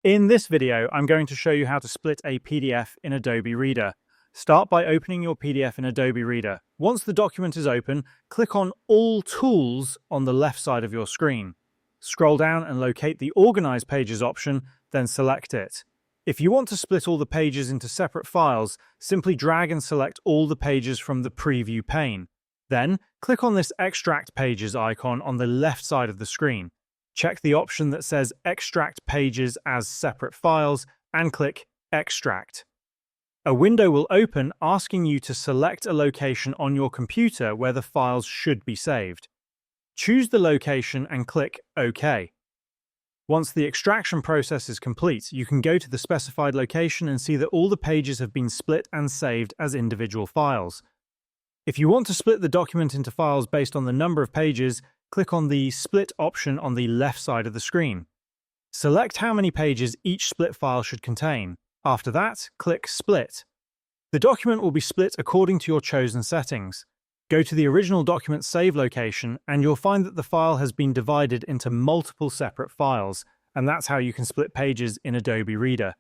In this video, I'm going to show you how to split a PDF in Adobe Reader. Start by opening your PDF in Adobe Reader. Once the document is open, click on All Tools on the left side of your screen. Scroll down and locate the Organize Pages option, then select it. If you want to split all the pages into separate files, simply drag and select all the pages from the Preview pane. Then, click on this Extract Pages icon on the left side of the screen. Check the option that says Extract Pages as Separate Files and click Extract. A window will open asking you to select a location on your computer where the files should be saved. Choose the location and click OK. Once the extraction process is complete, you can go to the specified location and see that all the pages have been split and saved as individual files. If you want to split the document into files based on the number of pages, click on the Split option on the left side of the screen. Select how many pages each split file should contain. After that, click Split. The document will be split according to your chosen settings. Go to the original document save location and you'll find that the file has been divided into multiple separate files, and that's how you can split pages in Adobe Reader.